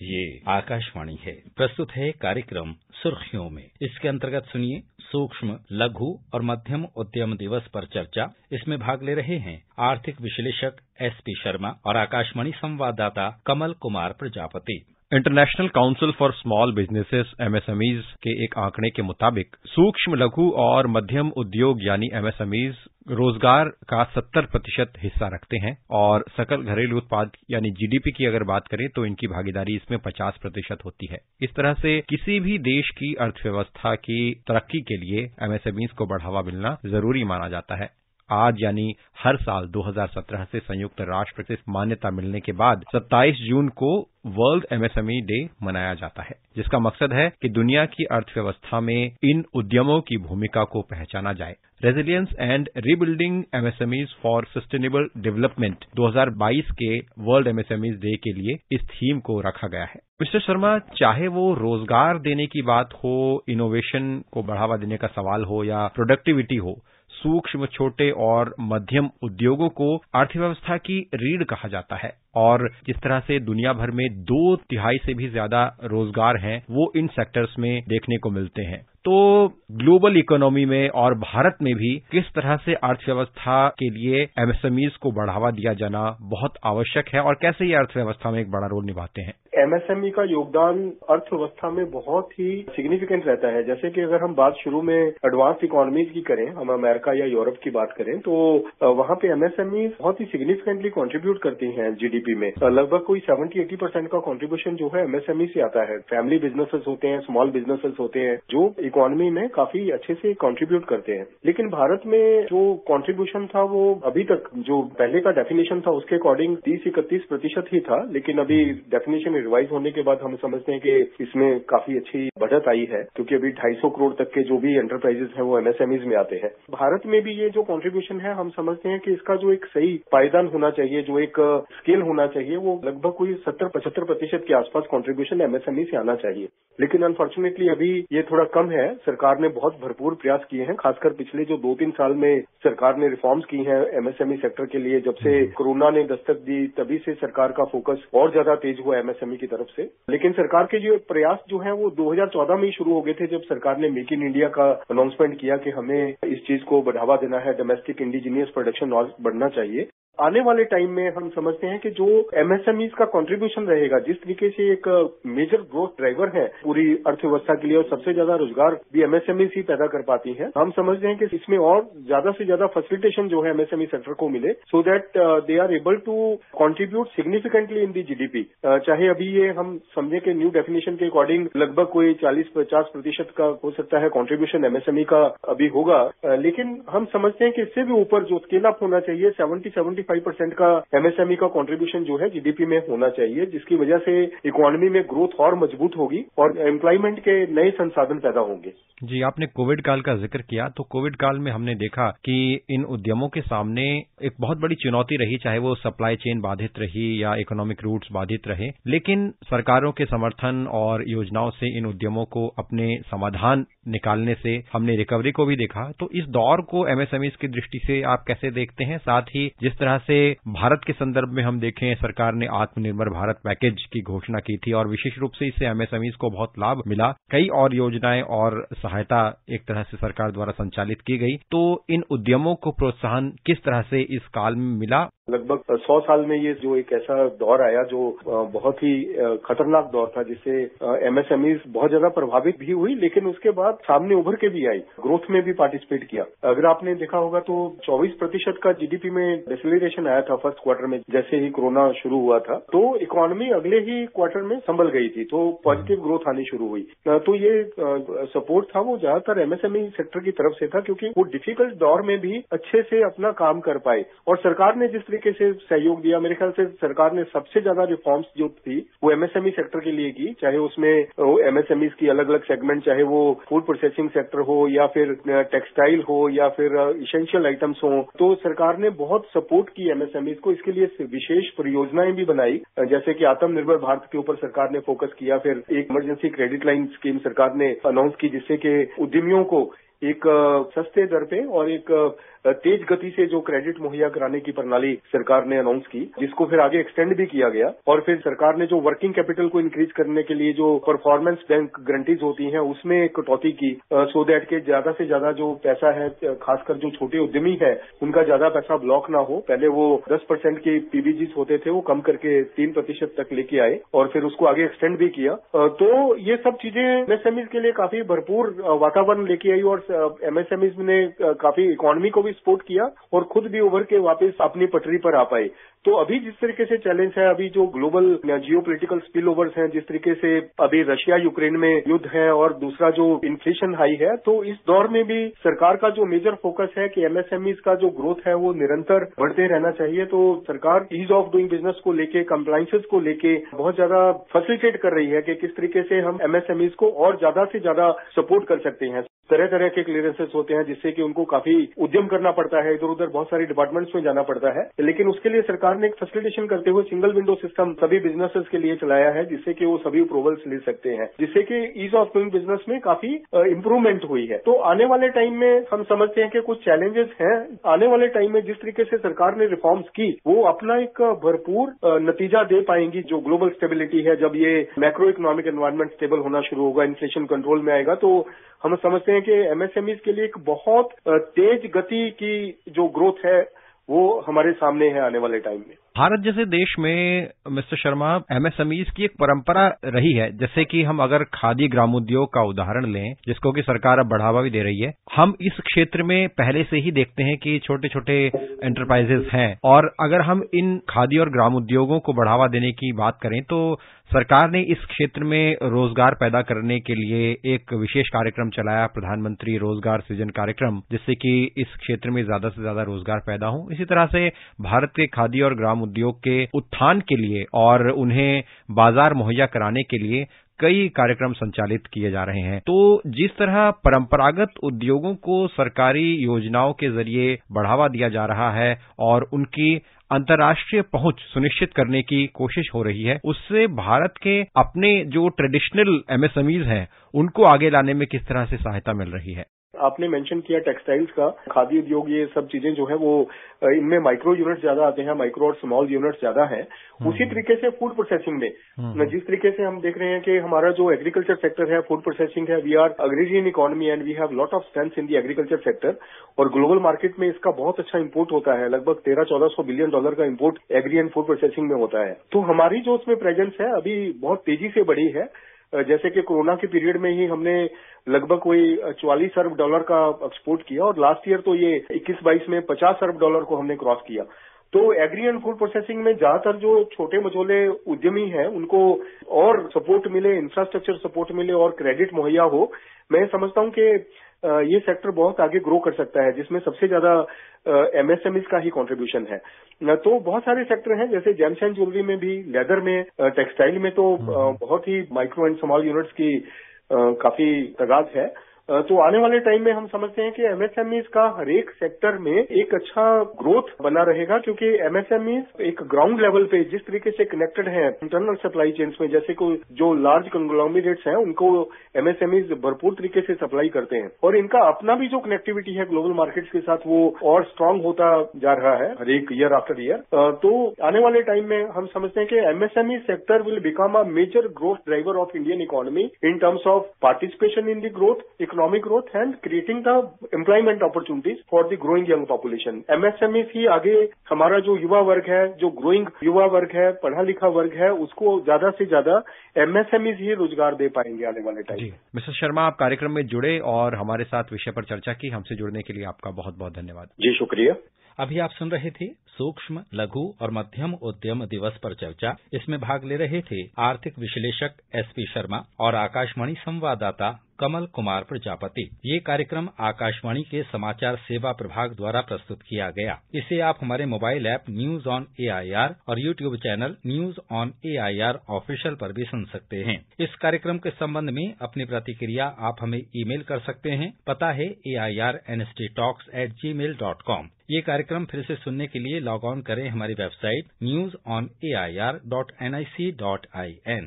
ये आकाशवाणी है। प्रस्तुत है कार्यक्रम सुर्खियों में। इसके अंतर्गत सुनिए सूक्ष्म, लघु और मध्यम उद्यम दिवस पर चर्चा। इसमें भाग ले रहे हैं आर्थिक विश्लेषक SP शर्मा और आकाशवाणी संवाददाता Kamal Kumar Prajapati. International council for small businesses MSMEs के एक आंकड़े के मुताबिक सूक्ष्म, लघु और मध्यम उद्योग यानी MSMEs रोजगार का 70% हिस्सा रखते हैं और सकल घरेलू उत्पाद यानी GDP की अगर बात करें तो इनकी भागीदारी इसमें 50% होती है। इस तरह से किसी भी देश की अर्थव्यवस्था की तरक्की के लिए MSMEs को बढ़ावा मिलना जरूरी माना जाता है। आज यानी हर साल 2017 से संयुक्त राष्ट्र से मान्यता मिलने के बाद 27 जून को वर्ल्ड MSME डे मनाया जाता है, जिसका मकसद है कि दुनिया की अर्थव्यवस्था में इन उद्यमों की भूमिका को पहचाना जाए। Resilience and rebuilding MSMEs for sustainable development 2022 के वर्ल्ड MSME डे के लिए इस थीम को रखा गया है। मिस्टर शर्मा, चाहे वो रोजगार देने की बात हो, इनोवेशन को बढ़ावा देने का सवाल हो या प्रोडक्टिविटी हो, सूक्ष्म, छोटे और मध्यम उद्योगों को अर्थव्यवस्था की रीढ़ कहा जाता है और जिस तरह से दुनिया भर में 2/3 से भी ज्यादा रोजगार हैं, वो इन सेक्टर्स में देखने को मिलते हैं। तो ग्लोबल इकोनॉमी में और भारत में भी किस तरह से अर्थव्यवस्था के लिए MSMEs को बढ़ावा दिया जाना बहुत आवश्यक है और कैसे ये अर्थव्यवस्था में एक बड़ा रोल निभाते हैं? MSME का योगदान अर्थव्यवस्था में बहुत ही सिग्निफिकेंट रहता है। जैसे कि अगर हम बात शुरू में एडवांस इकोनॉमीज की करें, हम अमेरिका या यूरोप की बात करें, तो वहां पे MSME बहुत ही सिग्निफिकेंटली कंट्रीब्यूट करती हैं GDP में। लगभग कोई 70-80% का कंट्रीब्यूशन जो है MSME से आता है। फैमिली बिजनेसेस होते हैं, स्मॉल बिजनेसेस होते हैं, जो इकोनॉमी में काफी अच्छे से कंट्रीब्यूट करते हैं। लेकिन भारत में जो कंट्रीब्यूशन था वो अभी तक जो पहले का डेफिनेशन था उसके अकॉर्डिंग 30-31% ही था, लेकिन अभी डेफिनेशन रिवाइज होने के बाद हम समझते हैं कि इसमें काफी अच्छी बढ़त आई है, क्योंकि अभी 250 करोड़ तक के जो भी एंटरप्राइजेस हैं वो MSMEs में आते हैं। भारत में भी ये जो कंट्रीब्यूशन है, हम समझते हैं कि इसका जो एक सही पायदान होना चाहिए, जो एक स्केल होना चाहिए, वो लगभग कोई 70-75% के आसपास कंट्रीब्यूशन MSME से आना चाहिए। लेकिन अनफॉर्चुनेटली अभी ये थोड़ा कम है। सरकार ने बहुत भरपूर प्रयास किए हैं, खासकर पिछले जो 2-3 साल में सरकार ने रिफॉर्म्स की हैं MSME सेक्टर के लिए। जब से कोरोना ने दस्तक दी तभी से सरकार का फोकस और ज्यादा तेज हुआ MSME की तरफ से। लेकिन सरकार के जो प्रयास जो है वो 2014 में ही शुरू हो गए थे, जब सरकार ने मेक इन इंडिया का अनाउंसमेंट किया कि हमें इस चीज को बढ़ावा देना है, डोमेस्टिक इंडिजीनियस प्रोडक्शन और बढ़ना चाहिए। आने वाले टाइम में हम समझते हैं कि जो MSMEs का कंट्रीब्यूशन रहेगा, जिस तरीके से एक मेजर ग्रोथ ड्राइवर है पूरी अर्थव्यवस्था के लिए और सबसे ज्यादा रोजगार भी MSMEs ही पैदा कर पाती हैं, हम समझते हैं कि इसमें और ज्यादा से ज्यादा फैसिलिटेशन जो है MSME सेक्टर को मिले, so that they are able to contribute significantly in the GDP। चाहे अभी ये हम समझे कि न्यू डेफिनेशन के अकॉर्डिंग लगभग कोई 40-50% का हो सकता है कंट्रीब्यूशन MSME का अभी होगा, लेकिन हम समझते हैं कि इससे भी ऊपर जो स्केल अप होना चाहिए, 70-75% का MSME का कंट्रीब्यूशन जो है GDP में होना चाहिए, जिसकी वजह से इकोनॉमी में ग्रोथ और मजबूत होगी और एम्प्लॉयमेंट के नए संसाधन पैदा होंगे। जी, आपने कोविड काल का जिक्र किया, तो कोविड काल में हमने देखा कि इन उद्यमों के सामने एक बहुत बड़ी चुनौती रही, चाहे वो सप्लाई चेन बाधित रही या इकोनॉमिक रूट्स बाधित रहे, लेकिन सरकारों के समर्थन और योजनाओं से इन उद्यमों को अपने समाधान निकालने से हमने रिकवरी को भी देखा। तो इस दौर को MSMEs की दृष्टि से आप कैसे देखते हैं? साथ ही जिस तरह से भारत के संदर्भ में हम देखें, सरकार ने आत्मनिर्भर भारत पैकेज की घोषणा की थी और विशेष रूप से इससे MSMEs को बहुत लाभ मिला। कई और योजनाएं और सहायता एक तरह से सरकार द्वारा संचालित की गई। तो इन उद्यमों को प्रोत्साहन किस तरह से इस काल में मिला? लगभग 100 साल में ये जो एक ऐसा दौर आया जो बहुत ही खतरनाक दौर था, जिससे MSMEs बहुत ज्यादा प्रभावित भी हुई, लेकिन उसके बाद सामने उभर के भी आई, ग्रोथ में भी पार्टिसिपेट किया। अगर आपने देखा होगा तो 24% का GDP में डिसेलरेशन आया था फर्स्ट क्वार्टर में, जैसे ही कोरोना शुरू हुआ था। तो इकोनॉमी अगले ही क्वार्टर में संभल गई थी, तो पॉजिटिव ग्रोथ आनी शुरू हुई। तो ये सपोर्ट था वो ज्यादातर MSME सेक्टर की तरफ से था, क्योंकि वो डिफिकल्ट दौर में भी अच्छे से अपना काम कर पाए और सरकार ने जिस तरीके से सहयोग दिया, मेरे ख्याल से सरकार ने सबसे ज्यादा रिफॉर्म्स जो थी वो MSME सेक्टर के लिए की, चाहे उसमें MSMEs की अलग अलग सेगमेंट, चाहे वो फूड प्रोसेसिंग सेक्टर हो या फिर टेक्सटाइल हो या फिर इसेंशियल आइटम्स हो। तो सरकार ने बहुत सपोर्ट की MSMEs को, इसके लिए विशेष परियोजनाएं भी बनाई, जैसे कि आत्मनिर्भर भारत के ऊपर सरकार ने फोकस किया। फिर एक इमरजेंसी क्रेडिट लाइन स्कीम सरकार ने अनाउंस की, जिससे कि उद्यमियों को एक सस्ते दर पे और एक तेज गति से जो क्रेडिट मुहैया कराने की प्रणाली सरकार ने अनाउंस की, जिसको फिर आगे एक्सटेंड भी किया गया। और फिर सरकार ने जो वर्किंग कैपिटल को इंक्रीज करने के लिए जो परफॉर्मेंस बैंक गारंटीज होती हैं उसमें कटौती की, सो दैट के ज्यादा से ज्यादा जो पैसा है, खासकर जो छोटे उद्यमी है, उनका ज्यादा पैसा ब्लॉक ना हो। पहले वो 10% के पीबीजीज होते थे, वो कम करके 3% तक लेके आए और फिर उसको आगे एक्सटेंड भी किया। तो ये सब चीजें एमएसएमईज के लिए काफी भरपूर वातावरण लेके आई और एमएसएमईज ने काफी इकोनॉमी को भी सपोर्ट किया और खुद भी उभर के वापस अपनी पटरी पर आ पाए। तो अभी जिस तरीके से चैलेंज है, अभी जो ग्लोबल जियोपॉलिटिकल स्पिल ओवर्स हैं, जिस तरीके से अभी रशिया यूक्रेन में युद्ध है और दूसरा जो इन्फ्लेशन हाई है, तो इस दौर में भी सरकार का जो मेजर फोकस है कि एमएसएमईज का जो ग्रोथ है वो निरंतर बढ़ते रहना चाहिए। तो सरकार ईज ऑफ डूइंग बिजनेस को लेके, कंप्लायंसेस को लेके बहुत ज्यादा फैसिलिटेट कर रही है कि किस तरीके से हम एमएसएमईज को और ज्यादा से ज्यादा सपोर्ट कर सकते हैं। तरह तरह के क्लियरेंसेस होते हैं जिससे कि उनको काफी उद्यम करना पड़ता है, इधर उधर बहुत सारी डिपार्टमेंट्स में जाना पड़ता है, लेकिन उसके लिए सरकार ने एक फैसिलिटेशन करते हुए सिंगल विंडो सिस्टम सभी बिजनेसेस के लिए चलाया है, जिससे कि वो सभी अप्रूवल्स ले सकते हैं, जिससे कि ईज ऑफ डूइंग बिजनेस में काफी इंप्रूवमेंट हुई है। तो आने वाले टाइम में हम समझते हैं कि कुछ चैलेंजेस हैं। आने वाले टाइम में जिस तरीके से सरकार ने रिफॉर्म्स की, वो अपना एक भरपूर नतीजा दे पाएंगी। जो ग्लोबल स्टेबिलिटी है, जब ये मैक्रो इकोनॉमिक एनवायरमेंट स्टेबल होना शुरू होगा, इन्फ्लेशन कंट्रोल में आएगा, तो हम समझते हैं कि एमएसएमईज के लिए एक बहुत तेज गति की जो ग्रोथ है वो हमारे सामने है आने वाले टाइम में। भारत जैसे देश में मिस्टर शर्मा, एमएसएमईज की एक परंपरा रही है। जैसे कि हम अगर खादी ग्रामोद्योग का उदाहरण लें, जिसको कि सरकार अब बढ़ावा भी दे रही है, हम इस क्षेत्र में पहले से ही देखते हैं कि छोटे छोटे एंटरप्राइजेस हैं। और अगर हम इन खादी और ग्रामोद्योगों को बढ़ावा देने की बात करें तो सरकार ने इस क्षेत्र में रोजगार पैदा करने के लिए एक विशेष कार्यक्रम चलाया, प्रधानमंत्री रोजगार सृजन कार्यक्रम, जिससे कि इस क्षेत्र में ज्यादा से ज्यादा रोजगार पैदा हो। इसी तरह से भारत के खादी और ग्राम उद्योग के उत्थान के लिए और उन्हें बाजार मुहैया कराने के लिए कई कार्यक्रम संचालित किए जा रहे हैं। तो जिस तरह परंपरागत उद्योगों को सरकारी योजनाओं के जरिए बढ़ावा दिया जा रहा है और उनकी अंतर्राष्ट्रीय पहुंच सुनिश्चित करने की कोशिश हो रही है, उससे भारत के अपने जो ट्रेडिशनल एमएसएमईज हैं उनको आगे लाने में किस तरह से सहायता मिल रही है? आपने मेंशन किया टेक्सटाइल्स का, खादी उद्योग, ये सब चीजें जो है वो इनमें माइक्रो यूनिट्स ज्यादा आते हैं, माइक्रो और स्मॉल यूनिट्स ज्यादा हैं। उसी तरीके से फूड प्रोसेसिंग में जिस तरीके से हम देख रहे हैं कि हमारा जो एग्रीकल्चर सेक्टर है, फूड प्रोसेसिंग है, we are agrarian economy and we have lot of strength in the agriculture sector. और ग्लोबल मार्केट में इसका बहुत अच्छा इंपोर्ट होता है, लगभग 1300-1400 बिलियन डॉलर का import agri and food processing में होता है। तो हमारी जो उसमें प्रेजेंस है अभी बहुत तेजी से बढ़ी है। जैसे कि कोरोना के पीरियड में ही हमने लगभग कोई 44 अरब डॉलर का एक्सपोर्ट किया और लास्ट ईयर तो ये 21-22 में 50 अरब डॉलर को हमने क्रॉस किया। तो एग्री एंड फूड प्रोसेसिंग में ज्यादातर जो छोटे मझोले उद्यमी हैं उनको और सपोर्ट मिले, इंफ्रास्ट्रक्चर सपोर्ट मिले और क्रेडिट मुहैया हो। मैं समझता हूं कि ये सेक्टर बहुत आगे ग्रो कर सकता है, जिसमें सबसे ज्यादा एमएसएमईज का ही कंट्रीब्यूशन है। तो बहुत सारे सेक्टर हैं, जैसे जेम्स एंड ज्वेलरी में भी, लेदर में, टेक्सटाइल में तो बहुत ही माइक्रो एंड स्मॉल यूनिट्स की काफी तादाद है। तो आने वाले टाइम में हम समझते हैं कि एमएसएमईज का हर एक सेक्टर में एक अच्छा ग्रोथ बना रहेगा, क्योंकि एमएसएमईज एक ग्राउंड लेवल पे जिस तरीके से कनेक्टेड है इंटरनल सप्लाई चेन्स में, जैसे को जो लार्ज कंग्लोमरेट्स हैं उनको एमएसएमईज भरपूर तरीके से सप्लाई करते हैं और इनका अपना भी जो कनेक्टिविटी है ग्लोबल मार्केट्स के साथ वो और स्ट्रांग होता जा रहा है हर एक ईयर आफ्टर ईयर। तो आने वाले टाइम में हम समझते हैं कि MSME sector will become a major growth driver of Indian economy in terms of participation in the growth, economic growth and creating the employment opportunities for the growing young population. MSME ही आगे हमारा जो युवा वर्ग है, जो growing युवा वर्ग है, पढ़ा लिखा वर्ग है, उसको ज्यादा से ज्यादा एमएसएमई ही रोजगार दे पाएंगे आने वाले टाइम में। मिस्टर शर्मा, आप कार्यक्रम में जुड़े और हमारे साथ विषय पर चर्चा की। हमसे जुड़ने के लिए आपका बहुत बहुत धन्यवाद। जी शुक्रिया। अभी आप सुन रहे थे सूक्ष्म, लघु और मध्यम उद्यम दिवस पर चर्चा। इसमें भाग ले रहे थे आर्थिक विश्लेषक एसपी शर्मा और आकाशवाणी संवाददाता कमल कुमार प्रजापति। ये कार्यक्रम आकाशवाणी के समाचार सेवा प्रभाग द्वारा प्रस्तुत किया गया। इसे आप हमारे mobile app news on AIR और YouTube channel news on AIR official पर भी सुन सकते हैं। इस कार्यक्रम के संबंध में अपनी प्रतिक्रिया आप हमें ईमेल कर सकते हैं। पता है airnsttalks@gmail.com। ये कार्यक्रम फिर से सुनने के लिए लॉग ऑन करें हमारी वेबसाइट newsonair.nic.in।